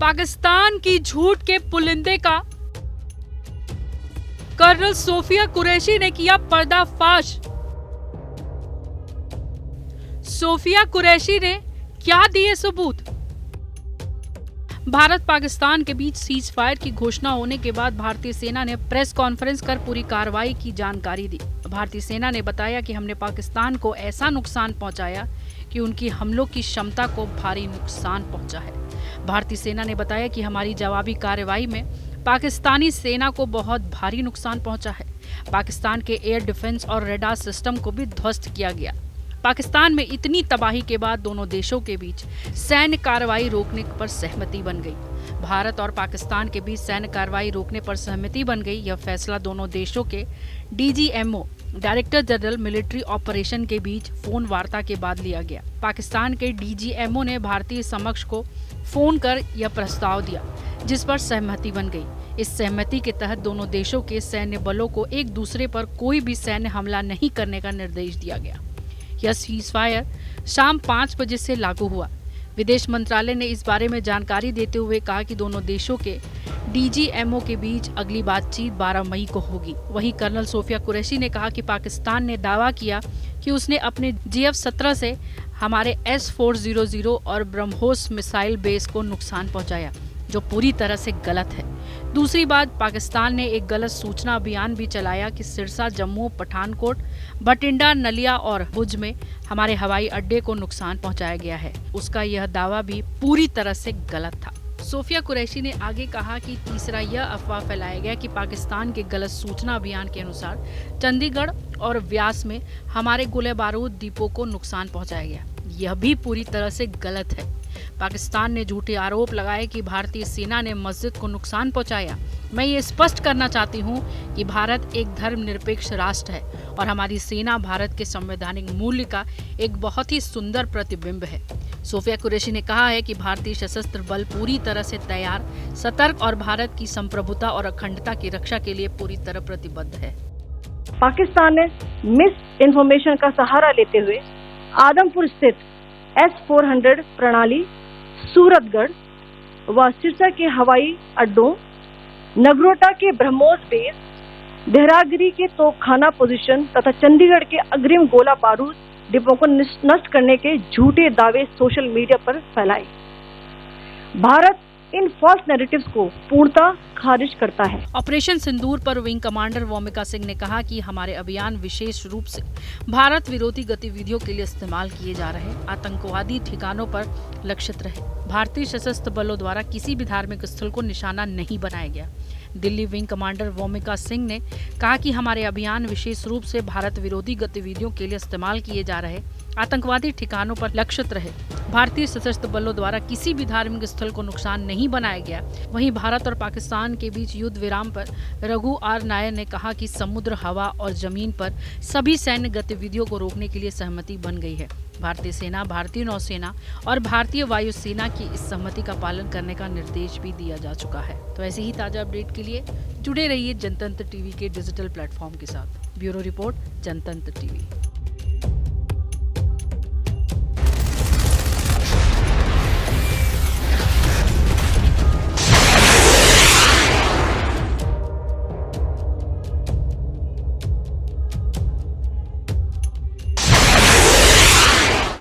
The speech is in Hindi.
पाकिस्तान की झूठ के पुलिंदे का कर्नल सोफिया कुरैशी ने किया पर्दाफाश। सोफिया कुरैशी ने क्या दिए सबूत? भारत पाकिस्तान के बीच सीज फायर की घोषणा होने के बाद भारतीय सेना ने प्रेस कॉन्फ्रेंस कर पूरी कार्रवाई की जानकारी दी। भारतीय सेना ने बताया कि हमने पाकिस्तान को ऐसा नुकसान पहुंचाया कि उनकी हमलों की क्षमता को भारी नुकसान पहुंचा है। भारतीय सेना ने बताया कि हमारी जवाबी कार्रवाई में पाकिस्तानी सेना को बहुत भारी नुकसान पहुंचा है। पाकिस्तान के एयर डिफेंस और रडार सिस्टम को भी ध्वस्त किया गया। पाकिस्तान में इतनी तबाही के बाद दोनों देशों के बीच सैन्य कार्रवाई रोकने पर सहमति बन गई। भारत और पाकिस्तान के बीच सैन्य कार्रवाई रोकने पर सहमति बन गई। यह फैसला दोनों देशों के DGMO director general military operation के बीच फोन वार्ता के बाद लिया गया। पाकिस्तान के DGMO ने भारतीय समक्ष को फोन कर यह प्रस्ताव दिया, जिस पर सहमति बन गई। इस सहमति के तहत दोनों देशों के सैन्य बलों को एक दूसरे पर कोई भी सैन्य हमला नहीं करने का निर्देश दिया गया। यह सीज फायर शाम 5 बजे से लागू हुआ। विदेश मंत्रालय ने इस बारे में जानकारी देते हुए कहा कि दोनों देशों के DGMO के बीच अगली बातचीत 12 मई को होगी। वहीं कर्नल सोफिया कुरैशी ने कहा कि पाकिस्तान ने दावा किया कि उसने अपने GF-17 से हमारे S-400 और ब्रह्मोस मिसाइल बेस को नुकसान पहुंचाया, जो पूरी तरह से गलत है। दूसरी बात, पाकिस्तान ने एक गलत सूचना अभियान भी चलाया कि सिरसा, जम्मू, पठानकोट, भटिंडा, नलिया और भुज में हमारे हवाई अड्डे को नुकसान पहुंचाया गया है। उसका यह दावा भी पूरी तरह से गलत था। सोफिया कुरैशी ने आगे कहा कि तीसरा, यह अफवाह फैलाया गया कि पाकिस्तान के गलत सूचना अभियान के अनुसार चंडीगढ़ और व्यास में हमारे गोले बारूद डिपो को नुकसान पहुंचाया गया। यह भी पूरी तरह से गलत है। पाकिस्तान ने झूठे आरोप लगाए कि भारतीय सेना ने मस्जिद को नुकसान पहुंचाया। मैं ये स्पष्ट करना चाहती हूँ कि भारत एक धर्मनिरपेक्ष राष्ट्र है और हमारी सेना भारत के संवैधानिक मूल्य का एक बहुत ही सुंदर प्रतिबिंब है। सोफिया कुरैशी ने कहा है कि भारतीय सशस्त्र बल पूरी तरह से तैयार, सतर्क और भारत की संप्रभुता और अखंडता की रक्षा के लिए पूरी तरह प्रतिबद्ध है। पाकिस्तान ने मिस इन्फॉर्मेशन का सहारा लेते हुए आदमपुर स्थित S-400 प्रणाली, सूरतगढ़ व सिरसा के हवाई अड्डों, नगरोटा के ब्रह्मोस बेस, देहरागिरी के तोपखाना पोजीशन तथा चंडीगढ़ के अग्रिम गोला बारूद डिपो को नष्ट करने के झूठे दावे सोशल मीडिया पर फैलाए। भारत इन फॉल्स नैरेटिव्स को पूर्णतः खारिज करता है। ऑपरेशन सिंदूर पर विंग कमांडर वोमिका सिंह ने कहा कि हमारे अभियान विशेष रूप से भारत विरोधी गतिविधियों के लिए इस्तेमाल किए जा रहे आतंकवादी ठिकानों पर लक्षित रहे। भारतीय सशस्त्र बलों द्वारा किसी भी धार्मिक स्थल को निशाना नहीं बनाया गया। Delhi wing commander vomica Singh ने कहा कि हमारे अभियान विशेष रूप से भारत विरोधी गतिविधियों के लिए इस्तेमाल किए जा रहे आतंकवादी ठिकानों पर लक्षित रहे। भारतीय सशस्त्र बलों द्वारा किसी भी धार्मिक स्थल को नुकसान नहीं बनाया गया। वहीं भारत और पाकिस्तान के बीच युद्ध विराम पर रघु R नायर ने कहा कि समुद्र, हवा और जमीन पर सभी सैन्य गतिविधियों को रोकने के लिए सहमति बन गई है। भारतीय सेना, भारतीय नौसेना और भारतीय वायुसेना की इस सहमति का पालन करने का निर्देश भी दिया जा चुका है। तो ऐसे ही ताजा अपडेट के लिए जुड़े रहिए जनतंत्र टीवी के डिजिटल प्लेटफॉर्म के साथ। ब्यूरो रिपोर्ट, जनतंत्र टीवी।